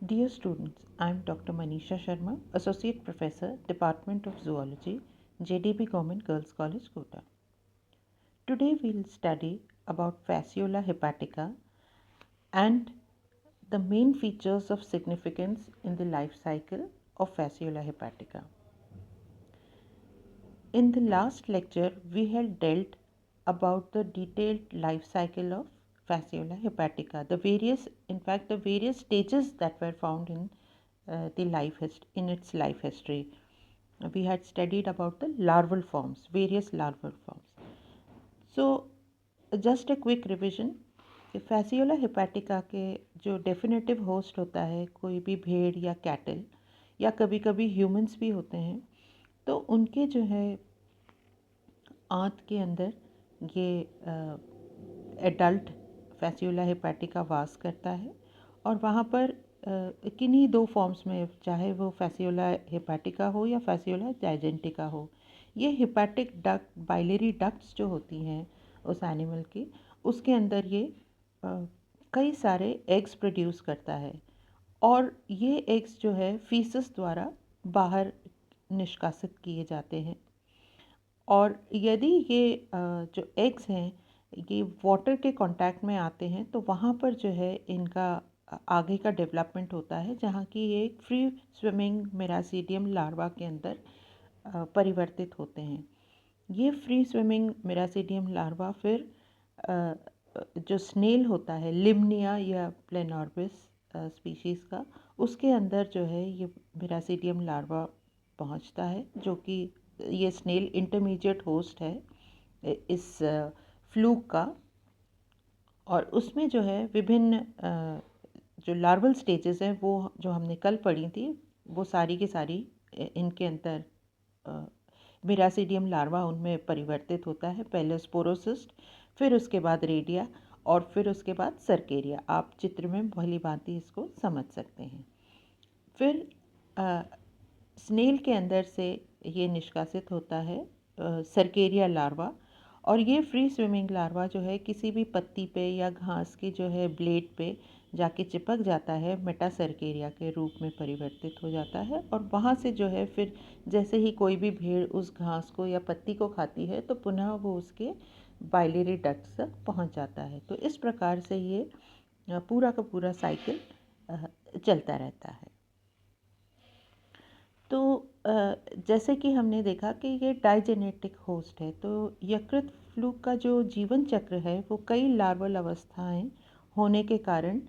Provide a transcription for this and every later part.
Dear students, I am Dr. Manisha Sharma, Associate Professor, Department of Zoology, JDB Government Girls College, Kota. Today we will study about Fasciola hepatica and the main features of significance in the life cycle of Fasciola hepatica. In the last lecture, we had dealt about the detailed life cycle of Fasciola hepatica, the various stages that were found in its life history. We had studied about the larval forms, various larval forms. So, just a quick revision कि Fasciola हेपाटिका के जो definitive host होता है कोई भी भेड़ या cattle या कभी कभी ह्यूमंस भी होते हैं, तो उनके जो है आंत के अंदर ये एडल्ट फैसियोला हेपाटिका वास करता है और वहाँ पर किन्हीं दो फॉर्म्स में, चाहे वो फैसियोला हेपाटिका हो या फैसियोला जाइजेंटिका हो, ये हेपाटिक डक्ट बाइलरी डक्ट्स जो होती हैं उस एनिमल की, उसके अंदर ये कई सारे एग्स प्रोड्यूस करता है और ये एग्स जो है फीसस द्वारा बाहर निष्कासित किए जाते हैं। और यदि ये जो एग्स हैं ये वाटर के कांटेक्ट में आते हैं तो वहाँ पर जो है इनका आगे का डेवलपमेंट होता है, जहाँ की ये एक फ्री स्विमिंग मेरासीडियम लार्वा के अंदर परिवर्तित होते हैं। ये फ्री स्विमिंग मेरासीडियम लार्वा फिर जो स्नेल होता है लिम्निया या प्लेनॉर्बिस स्पीशीज़ का, उसके अंदर जो है ये मेरासीडियम लार्वा पहुंचता है, जो कि ये स्नेल इंटरमीडिएट होस्ट है इस फ्लूक का। और उसमें जो है विभिन्न जो लार्वल स्टेजेस हैं वो जो हमने कल पढ़ी थी, वो सारी की सारी इनके अंदर मेरासीडियम लार्वा उनमें परिवर्तित होता है। पहले स्पोरोसिस्ट, फिर उसके बाद रेडिया और फिर उसके बाद सर्केरिया। आप चित्र में भली भांति इसको समझ सकते हैं। फिर स्नेल के अंदर से ये निष्कासित होता है सर्केरिया लार्वा, और ये फ्री स्विमिंग लार्वा जो है किसी भी पत्ती पे या घास की जो है ब्लेड पे जाके चिपक जाता है, मेटासर्केरिया के रूप में परिवर्तित हो जाता है और वहाँ से जो है फिर जैसे ही कोई भी भेड़ उस घास को या पत्ती को खाती है तो पुनः वो उसके बाइलरी डक्ट्स तक पहुँच जाता है। तो इस प्रकार से ये पूरा का पूरा साइकिल चलता रहता है। तो जैसे कि हमने देखा कि ये डाइजेनेटिक होस्ट है, तो यकृत फ्लूक का जो जीवन चक्र है वो कई लार्वल अवस्थाएं होने के कारण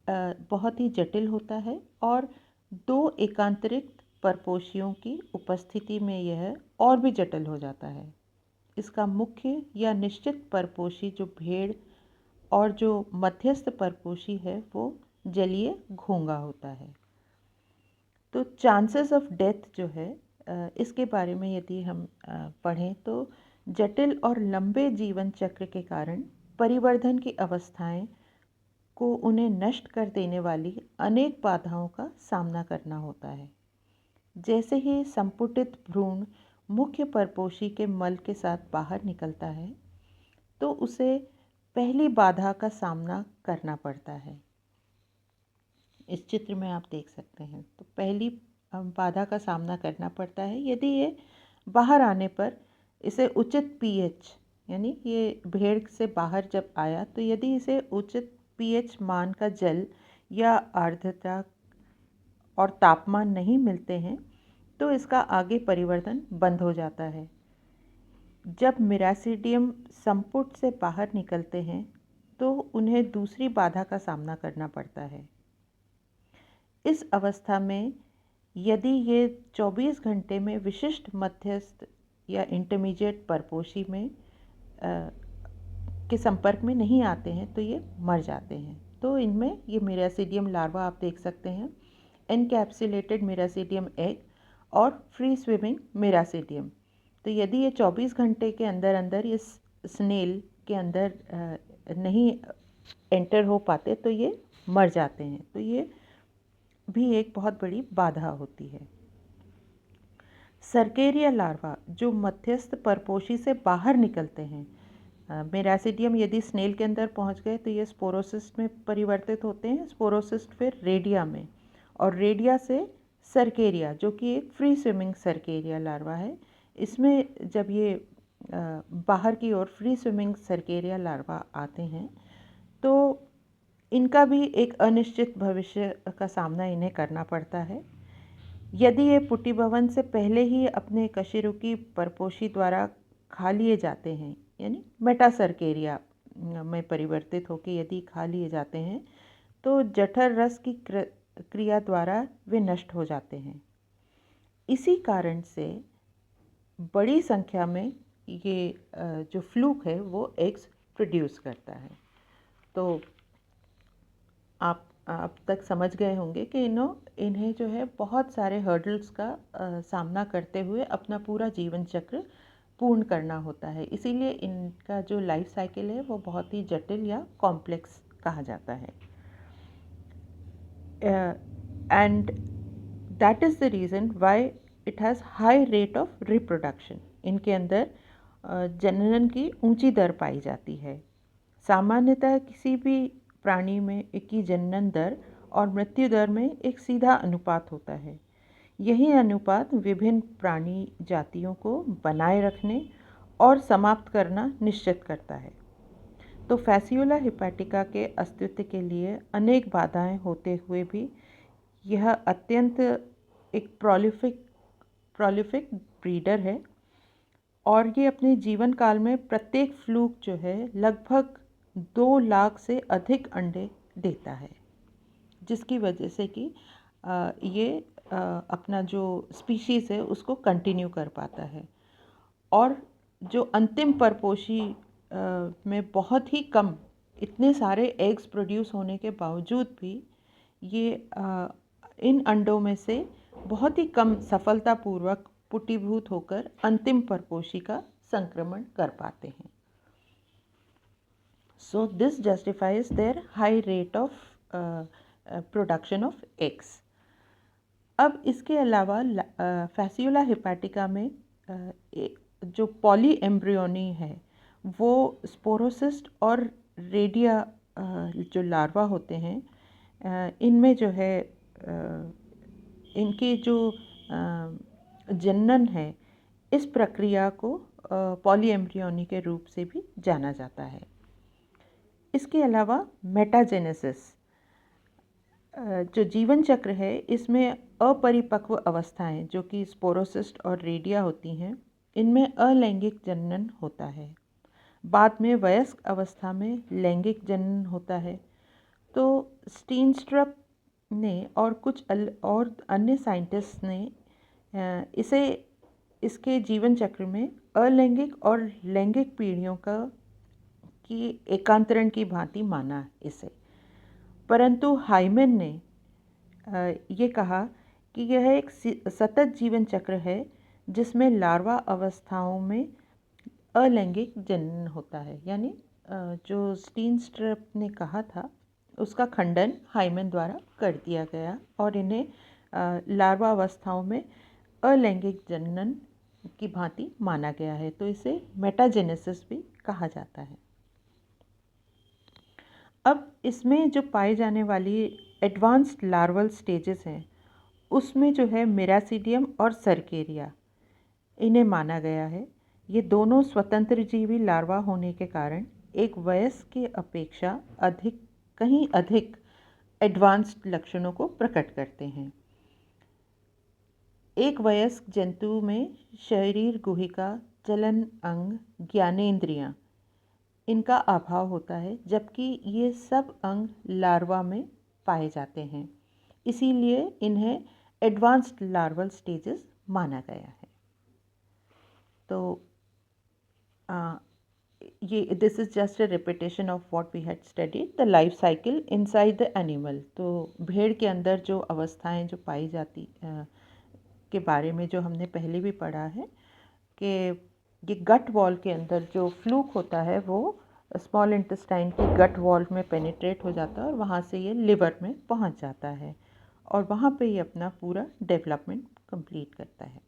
बहुत ही जटिल होता है और दो एकांतरित परपोषियों की उपस्थिति में यह और भी जटिल हो जाता है। इसका मुख्य या निश्चित परपोषी जो भेड़ और जो मध्यस्थ परपोषी है वो जलीय घोंगा होता है। तो चांसेस ऑफ डेथ जो है इसके बारे में यदि हम पढ़ें तो जटिल और लंबे जीवन चक्र के कारण परिवर्धन की अवस्थाएं को उन्हें नष्ट कर देने वाली अनेक बाधाओं का सामना करना होता है। जैसे ही संपुटित भ्रूण मुख्य परपोषी के मल के साथ बाहर निकलता है तो उसे पहली बाधा का सामना करना पड़ता है। इस चित्र में आप देख सकते हैं, तो पहली बाधा का सामना करना पड़ता है यदि ये बाहर आने पर इसे उचित पीएच, यानी ये भेड़ से बाहर जब आया तो यदि इसे उचित पीएच मान का जल या आर्द्रता और तापमान नहीं मिलते हैं तो इसका आगे परिवर्तन बंद हो जाता है। जब मेरासीडियम संपुट से बाहर निकलते हैं तो उन्हें दूसरी बाधा का सामना करना पड़ता है। इस अवस्था में यदि ये 24 घंटे में विशिष्ट मध्यस्थ या इंटरमीडिएट परपोषी में के संपर्क में नहीं आते हैं तो ये मर जाते हैं। तो इनमें ये मेरासीडियम लार्वा आप देख सकते हैं, एनकैप्सुलेटेड मेरासीडियम एग और फ्री स्विमिंग मेरासीडियम। तो यदि ये 24 घंटे के अंदर अंदर इस स्नेल के अंदर नहीं एंटर हो पाते तो ये मर जाते हैं। तो ये भी एक बहुत बड़ी बाधा होती है। सर्केरिया लार्वा जो मध्यस्थ परपोषी से बाहर निकलते हैं, मेरासीडियम यदि स्नेल के अंदर पहुंच गए तो ये स्पोरोसिस्ट में परिवर्तित होते हैं, स्पोरोसिस्ट फिर रेडिया में, और रेडिया से सर्केरिया, जो कि एक फ्री स्विमिंग सर्केरिया लार्वा है। इसमें जब ये बाहर की ओर फ्री स्विमिंग सर्केरिया लार्वा आते हैं तो इनका भी एक अनिश्चित भविष्य का सामना इन्हें करना पड़ता है। यदि ये पुटी भवन से पहले ही अपने कशेरुकी परपोषी द्वारा खा लिए जाते हैं, यानी मेटासर्केरिया में परिवर्तित होकर यदि खा लिए जाते हैं, तो जठर रस की क्रिया द्वारा वे नष्ट हो जाते हैं। इसी कारण से बड़ी संख्या में ये जो फ्लूक है वो एग्स प्रोड्यूस करता है। तो आप अब तक समझ गए होंगे कि इन्हें जो है बहुत सारे हर्डल्स का सामना करते हुए अपना पूरा जीवन चक्र पूर्ण करना होता है। इसीलिए इनका जो लाइफ साइकिल है वो बहुत ही जटिल या कॉम्प्लेक्स कहा जाता है। And that is the reason why it has high rate of reproduction. इनके अंदर जनन की ऊंची दर पाई जाती है। सामान्यतः किसी भी प्राणी में की जनन दर और मृत्यु दर में एक सीधा अनुपात होता है। यही अनुपात विभिन्न प्राणी जातियों को बनाए रखने और समाप्त करना निश्चित करता है। तो फैसियोला हिपैटिका के अस्तित्व के लिए अनेक बाधाएं होते हुए भी यह अत्यंत एक प्रोलिफिक ब्रीडर है और ये अपने जीवन काल में प्रत्येक फ्लूक जो है लगभग 2 लाख से अधिक अंडे देता है, जिसकी वजह से कि ये अपना जो स्पीशीज़ है उसको कंटिन्यू कर पाता है। और जो अंतिम परपोषी में बहुत ही कम इतने सारे एग्स प्रोड्यूस होने के बावजूद भी ये इन अंडों में से बहुत ही कम सफलतापूर्वक पुटीभूत होकर अंतिम परपोषी का संक्रमण कर पाते हैं। So this justifies their high rate of production of eggs. अब इसके अलावा फैसियोला हिपैटिका में जो पॉली एम्ब्रियोनी है वो स्पोरोसिस्ट और रेडिया जो लार्वा होते हैं इनमें जो है इनके जो जनन है इस प्रक्रिया को पॉली एम्ब्रियोनी के रूप से भी जाना जाता है। इसके अलावा मेटाजेनेसिस जो जीवन चक्र है इसमें अपरिपक्व अवस्थाएं जो कि स्पोरोसिस्ट और रेडिया होती हैं, इनमें अलैंगिक जनन होता है। बाद में वयस्क अवस्था में लैंगिक जनन होता है। तो स्टीनस्ट्रप ने और कुछ और अन्य साइंटिस्ट ने इसके जीवन चक्र में अलैंगिक और लैंगिक पीढ़ियों की एकांतरण की भांति माना इसे। परंतु हाइमन ने ये कहा कि यह एक सतत जीवन चक्र है जिसमें लार्वा अवस्थाओं में अलैंगिक जनन होता है। यानी जो स्टीनस्ट्रप ने कहा था उसका खंडन हाइमन द्वारा कर दिया गया और इन्हें लार्वा अवस्थाओं में अलैंगिक जनन की भांति माना गया है। तो इसे मेटाजेनेसिस भी कहा जाता है। अब इसमें जो पाए जाने वाली एडवांस्ड लार्वल स्टेजेस हैं उसमें जो है मिरासीडियम और सर्केरिया इन्हें माना गया है। ये दोनों स्वतंत्र जीवी लार्वा होने के कारण एक वयस्क की अपेक्षा कहीं अधिक एडवांस्ड लक्षणों को प्रकट करते हैं। एक वयस्क जंतु में शरीर गुहिका, चलन अंग, ज्ञानेंद्रियां इनका अभाव होता है, जबकि ये सब अंग लार्वा में पाए जाते हैं। इसीलिए इन्हें एडवांस्ड लार्वल स्टेजेस माना गया है। तो ये this is just a repetition of what we had studied, the life cycle inside the animal. तो भेड़ के अंदर जो अवस्थाएं जो पाई जाती के बारे में जो हमने पहले भी पढ़ा है कि ये गट वॉल के अंदर जो फ्लूक होता है वो स्मॉल इंटेस्टाइन की गट वॉल में पेनिट्रेट हो जाता है और वहाँ से ये लिवर में पहुँच जाता है और वहाँ पे ये अपना पूरा डेवलपमेंट कंप्लीट करता है।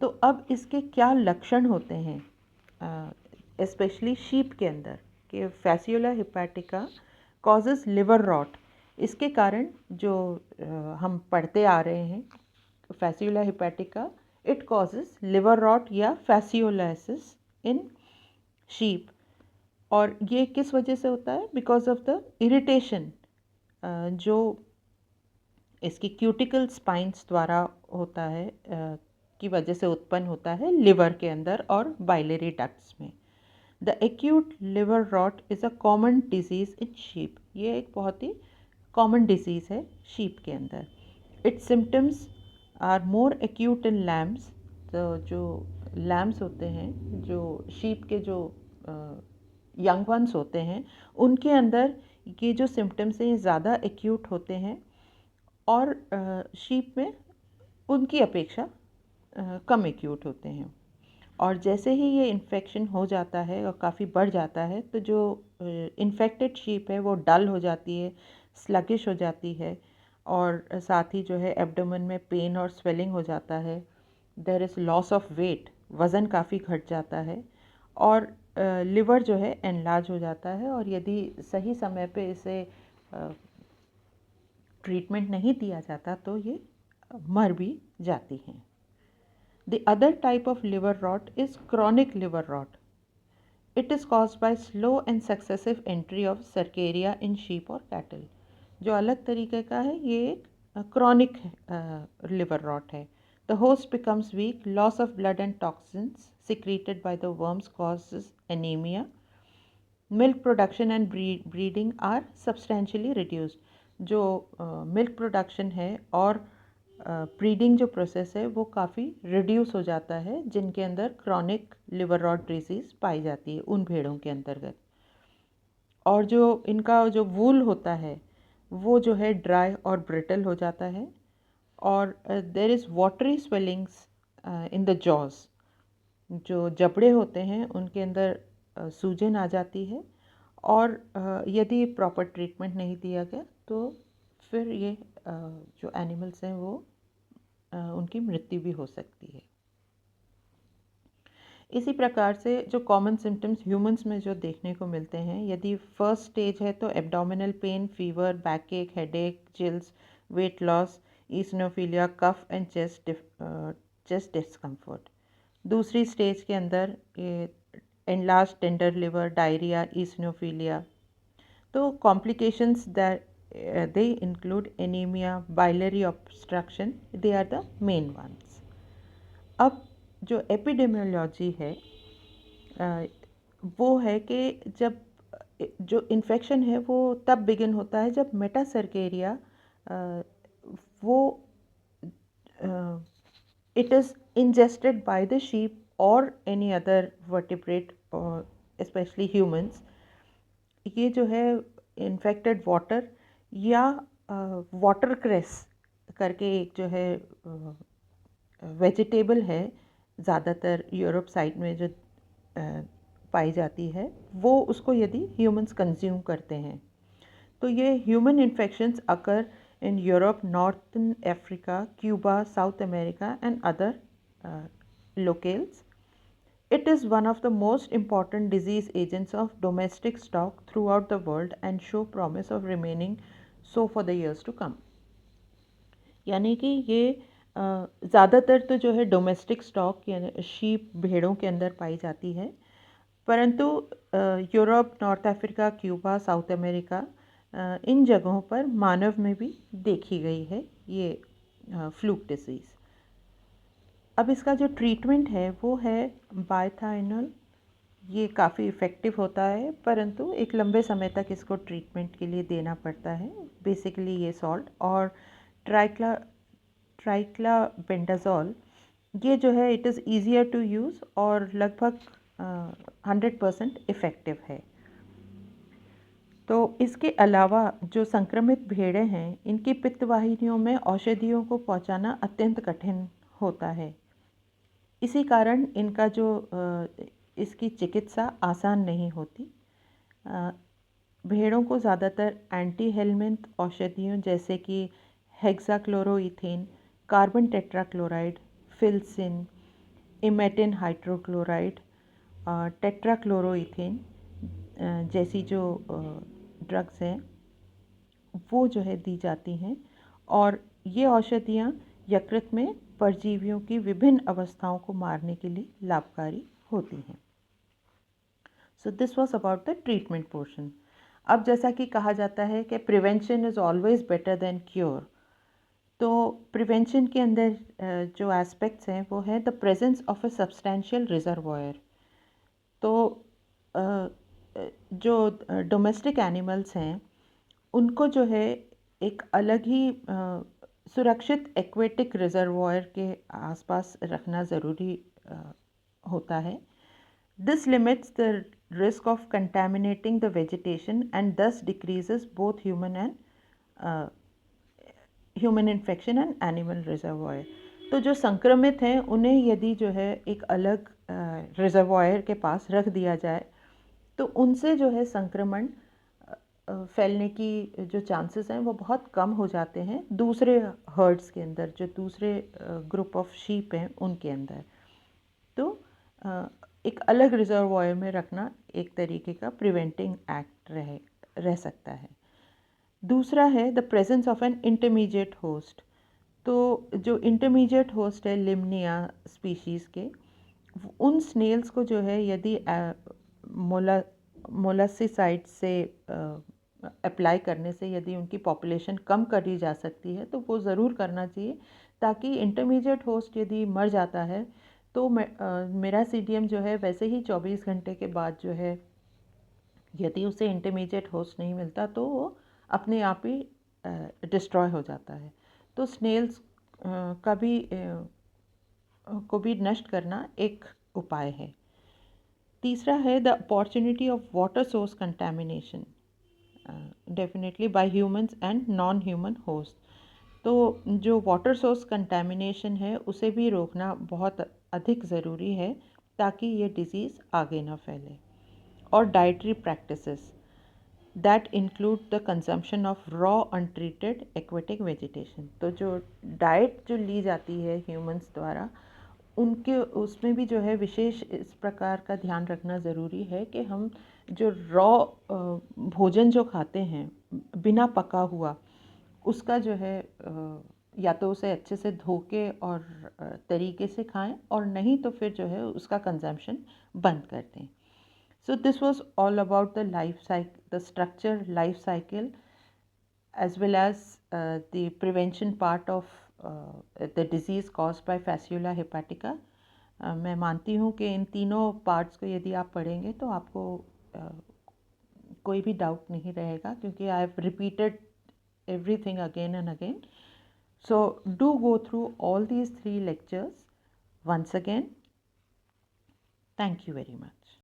तो अब इसके क्या लक्षण होते हैं स्पेशली शीप के अंदर कि Fasciola hepatica causes liver rot, इसके कारण जो हम पढ़ते आ रहे हैं Fasciola hepatica, it causes liver rot या फैसियोलाइसिस इन शीप। और ये किस वजह से होता है? बिकॉज ऑफ द इरिटेशन जो इसकी क्यूटिकल स्पाइंस द्वारा होता है, की वजह से उत्पन्न होता है लिवर के अंदर और बाइलरी डक्ट्स में। The acute liver rot is a common disease in sheep. ये एक बहुत ही कॉमन डिजीज़ है शीप के अंदर। Its symptoms are more acute in lambs. तो जो लैम्स होते हैं, जो शीप के जो यंग वंस होते हैं, उनके अंदर ये जो सिम्टम्स हैं ज़्यादा एक्यूट होते हैं और शीप में उनकी अपेक्षा कम एक्यूट होते हैं। और जैसे ही ये इन्फेक्शन हो जाता है और काफ़ी बढ़ जाता है, तो जो इन्फेक्टेड शीप है वो डल हो जाती है, स्लगिश हो जाती है, और साथ ही जो है एब्डोमेन में पेन और स्वेलिंग हो जाता है। There is loss of weight, वज़न काफ़ी घट जाता है, और लिवर जो है एनलार्ज हो जाता है। और यदि सही समय पे इसे ट्रीटमेंट नहीं दिया जाता तो ये मर भी जाती हैं। The other type of liver rot is chronic liver rot. It is caused by slow and successive entry of Cercaria in sheep or cattle. जो अलग तरीके का है, ये एक chronic liver rot है. The host becomes weak, loss of blood and toxins secreted by the worms causes anemia. Milk production and breeding are substantially reduced. जो milk production है और ब्रीडिंग जो प्रोसेस है वो काफ़ी रिड्यूस हो जाता है, जिनके अंदर क्रॉनिक लिवर रॉट डिजीज़ पाई जाती है उन भेड़ों के अंतर्गत। और जो इनका जो वूल होता है वो जो है ड्राई और ब्रिटल हो जाता है, और there is watery swellings in the jaws. जो जबड़े होते हैं उनके अंदर सूजन आ जाती है, और यदि प्रॉपर ट्रीटमेंट नहीं दिया गया तो फिर ये जो एनिमल्स हैं वो उनकी मृत्यु भी हो सकती है। इसी प्रकार से जो कॉमन सिम्टम्स ह्यूमंस में जो देखने को मिलते हैं, यदि फर्स्ट स्टेज है तो abdominal pain, fever, backache, headache, chills, weight loss, eosinophilia, cough and chest discomfort. दूसरी स्टेज के अंदर enlarge tender liver, diarrhoea, eosinophilia. तो complications that they include anemia, biliary obstruction, they are the main ones. अब जो epidemiology है वो है कि जब जो इन्फेक्शन है वो तब बिगिन होता है जब मेटासर्केरिया वो it is ingested by the sheep or any other vertebrate, especially humans. ये जो है इन्फेक्टेड वाटर या वाटर क्रेस करके एक जो है वेजिटेबल है, ज़्यादातर यूरोप साइड में जो पाई जाती है, वो उसको यदि ह्यूमंस कंज्यूम करते हैं तो ये human infections occur in Europe, northern Africa, Cuba, South America and other locales. It is one of the most important disease agents of domestic stock throughout the world and show promise of remaining so for the years to come. यानी कि ये ज़्यादातर तो जो है domestic stock यानी sheep, भेड़ों के अंदर पाई जाती है, परंतु Europe, North Africa, Cuba, South America, इन जगहों पर मानव में भी देखी गई है ये फ्लूक डिसीज़। अब इसका जो ट्रीटमेंट है वो है बायथाइनल। ये काफ़ी इफ़ेक्टिव होता है, परंतु एक लंबे समय तक इसको ट्रीटमेंट के लिए देना पड़ता है। बेसिकली ये सॉल्ट और ट्राइक्लाबेंडाजोल, ये जो है it is easier to use और लगभग 100% इफ़ेक्टिव है। तो इसके अलावा जो संक्रमित भेड़ें हैं, इनकी पित्तवाहिनियों में औषधियों को पहुंचाना अत्यंत कठिन होता है। इसी कारण इनका जो इसकी चिकित्सा आसान नहीं होती। भेड़ों को ज़्यादातर एंटी हेलमिंथ औषधियों जैसे कि हेक्साक्लोरोइथेन, कार्बन टेट्राक्लोराइड, फिल्सिन, इमेटिन हाइड्रोक्लोराइड, टेट्राक्लोरोइथेन जैसी जो ड्रग्स हैं वो जो है दी जाती हैं, और ये औषधियाँ यकृत में परजीवियों की विभिन्न अवस्थाओं को मारने के लिए लाभकारी होती हैं। So this was about the treatment portion. अब जैसा कि कहा जाता है कि prevention is always better than cure, तो प्रिवेंशन के अंदर जो एस्पेक्ट्स हैं वो है the presence of a substantial reservoir. तो अ, जो डोमेस्टिक एनिमल्स हैं उनको जो है एक अलग ही सुरक्षित एक्वेटिक रिजर्वॉयर के आसपास रखना ज़रूरी होता है। This limits the risk of contaminating the vegetation and this decreases both human infection and animal reservoir. तो जो संक्रमित हैं उन्हें यदि जो है एक अलग रिजर्वॉयर के पास रख दिया जाए तो उनसे जो है संक्रमण फैलने की जो चांसेस हैं वो बहुत कम हो जाते हैं दूसरे हर्ड्स के अंदर, जो दूसरे ग्रुप ऑफ शीप हैं उनके अंदर। तो एक अलग रिजर्वॉयर में रखना एक तरीके का प्रिवेंटिंग एक्ट रह सकता है। दूसरा है the presence of an intermediate host. तो जो इंटरमीडिएट होस्ट है लिम्निया स्पीशीज़ के, उन स्नेल्स को जो है यदि मोलासिसाइड से अप्लाई करने से यदि उनकी पॉपुलेशन कम करी जा सकती है तो वो ज़रूर करना चाहिए, ताकि इंटरमीडिएट होस्ट यदि मर जाता है तो मेरा सीडीएम जो है वैसे ही 24 घंटे के बाद जो है यदि उसे इंटरमीडिएट होस्ट नहीं मिलता तो वो अपने आप ही डिस्ट्रॉय हो जाता है। तो स्नेल्स का भी को भी नष्ट करना एक उपाय है। तीसरा है the opportunity of water source contamination, definitely bye humans and non human host. तो जो वाटर सोर्स कंटेमिनेशन है उसे भी रोकना बहुत अधिक ज़रूरी है ताकि ये डिज़ीज़ आगे ना फैले। और dietary practices that include the consumption of raw untreated aquatic vegetation. तो जो डाइट जो ली जाती है ह्यूमंस द्वारा उनके उसमें भी जो है विशेष इस प्रकार का ध्यान रखना ज़रूरी है कि हम जो रॉ भोजन जो खाते हैं बिना पका हुआ, उसका जो है या तो उसे अच्छे से धो के और तरीके से खाएं, और नहीं तो फिर जो है उसका कंजम्पशन बंद कर दें। So this was all about the the structure, life cycle, as well as the prevention part of the disease caused by Fasciola hepatica. मैं मानती हूँ कि इन तीनों पार्ट्स को यदि आप पढ़ेंगे तो आपको कोई भी डाउट नहीं रहेगा, क्योंकि I have repeated everything again and again. So do go through all these 3 lectures once again. Thank you very much.